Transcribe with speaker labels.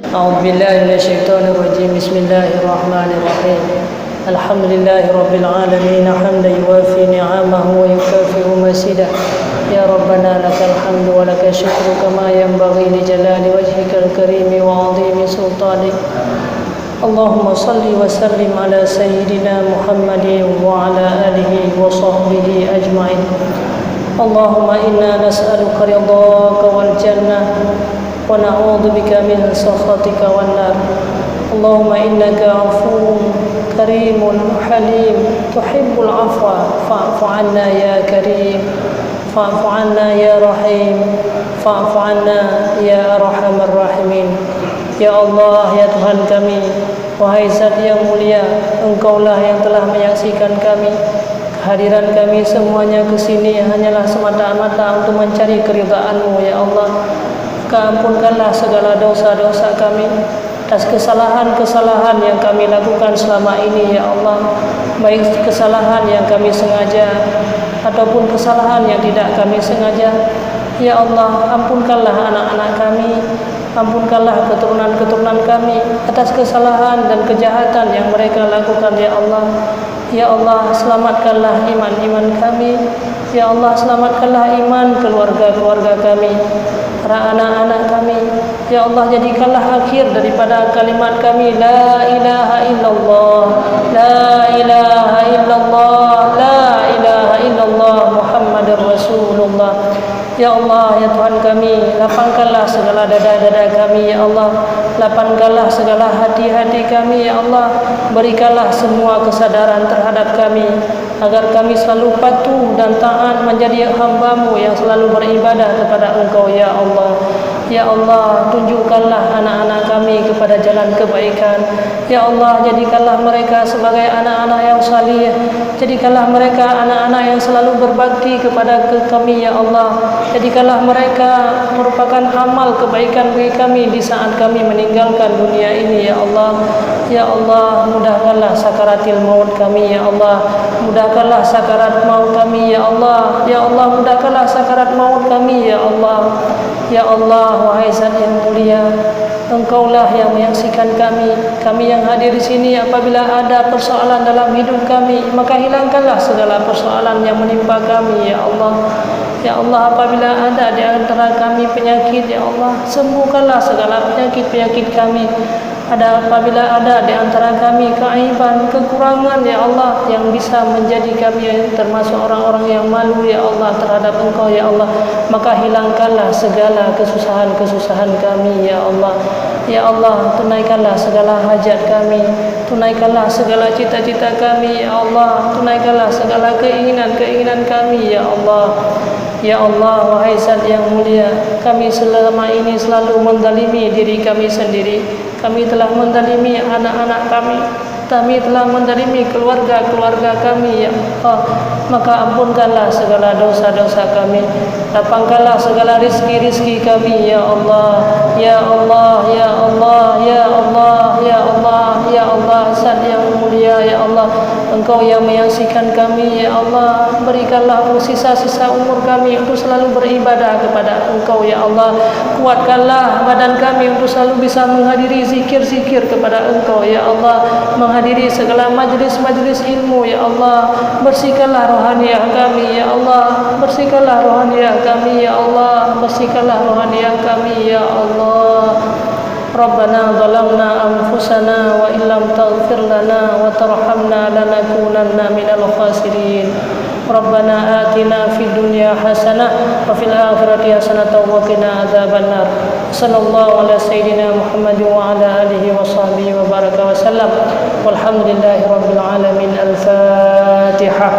Speaker 1: أعوذ بالله من الشيطان الرجيم. بسم الله الرحمن الرحيم. الحمد لله رب العالمين حمدا يوافي نعمه ويكافئ مزيده. يا ربنا لك الحمد ولك الشكر كما ينبغي لجلال وجهك الكريم وعظيم سلطانك. اللهم صل وسلم على سيدنا محمد وعلى آله وصحبه أجمعين. اللهم إنا نسألك رضاك والجنة ونعوذ بك من سخطك والنار. اللهم إنك عفو كريم حليم تحب العفو فاعف عنا يا كريم، فاعف عنا يا رحيم، فاعف عنا ya arhamar rahimin. Ya Allah, ya Tuhan kami, wahai Zat yang mulia, Engkaulah yang telah menyaksikan kami. Kehadiran kami semuanya ke sini hanyalah semata-mata untuk mencari keridhaan-Mu, ya Allah. Ampunkanlah segala dosa-dosa kami, atas kesalahan-kesalahan yang kami lakukan selama ini, ya Allah. Baik kesalahan yang kami sengaja ataupun kesalahan yang tidak kami sengaja. Ya Allah, ampunkanlah anak-anak kami, ampunkanlah keturunan-keturunan kami atas kesalahan dan kejahatan yang mereka lakukan, ya Allah. Ya Allah, selamatkanlah iman-iman kami. Ya Allah, selamatkanlah iman keluarga-keluarga kami, para anak-anak kami. Ya Allah, jadikanlah akhir daripada kalimat kami la ilaha illallah, la ilaha illallah, la ilaha illallah Muhammadur Rasulullah. Ya Allah, ya Tuhan kami, lapangkanlah segala dada-dada kami, ya Allah. Lapangkanlah segala hati-hati kami, ya Allah. Berikanlah semua kesadaran terhadap kami, agar kami selalu patuh dan taat menjadi hamba-Mu yang selalu beribadah kepada Engkau, ya Allah. Ya Allah, tunjukkanlah anak-anak kami kepada jalan kebaikan. Ya Allah, jadikanlah mereka sebagai anak-anak yang salih. Jadikanlah mereka anak-anak yang selalu berbakti kepada kami, ya Allah. Jadikanlah mereka merupakan amal kebaikan bagi kami di saat kami meninggalkan dunia ini, ya Allah. Ya Allah, mudahkanlah sakaratil maut kami, ya Allah. Mudahkanlah sakarat maut kami, ya Allah. Ya Allah, mudahkanlah sakarat maut kami, ya Allah. Ya Allah, wahai Zat yang mulia, Engkaulah yang menyaksikan kami. Kami yang hadir di sini, apabila ada persoalan dalam hidup kami, maka hilangkanlah segala persoalan yang menimpa kami, ya Allah. Ya Allah, apabila ada di antara kami penyakit, ya Allah, sembuhkanlah segala penyakit-penyakit kami. Apabila ada di antara kami keaiban, kekurangan, ya Allah, yang bisa menjadi kami termasuk orang-orang yang malu, ya Allah, terhadap Engkau, ya Allah, maka hilangkanlah segala kesusahan-kesusahan kami, ya Allah. Ya Allah, tunaikanlah segala hajat kami, tunaikanlah segala cita-cita kami, ya Allah. Tunaikanlah segala keinginan-keinginan kami, ya Allah. Ya Allah, wahai Zat yang mulia, kami selama ini selalu menzalimi diri kami sendiri. Kami telah menzalimi anak-anak kami, kami telah menzalimi keluarga-keluarga kami, ya Allah. Maka ampunkanlah segala dosa-dosa kami, lapangkanlah segala rizki-rizki kami, ya Allah. Ya Allah, ya Allah, ya Allah, ya Allah, ya Allah. Zat yang mulia, ya Allah, Engkau yang menyaksikan kami, ya Allah. Berikanlah sisa-sisa umur kami untuk selalu beribadah kepada Engkau, ya Allah. Kuatkanlah badan kami untuk selalu bisa menghadiri zikir-zikir kepada Engkau, ya Allah. Menghadiri segala majlis-majlis ilmu, ya Allah. Bersihkanlah rohaniah kami, ya Allah. Bersihkanlah rohaniah kami, ya Allah. Bersihkanlah rohaniah kami, ya Allah. Rabbana zalamna anfusana wa illam taghfir lana wa tarhamna lanakunanna minal khasirin. Rabbana atina fid dunya hasanah wa fil akhirati hasanah wa qina adzabannar. Sallallahu ala sayyidina Muhammad wa ala alihi wa sahbihi wa baraka wa sallam. Walhamdulillahi rabbil alamin. Al-Fatihah.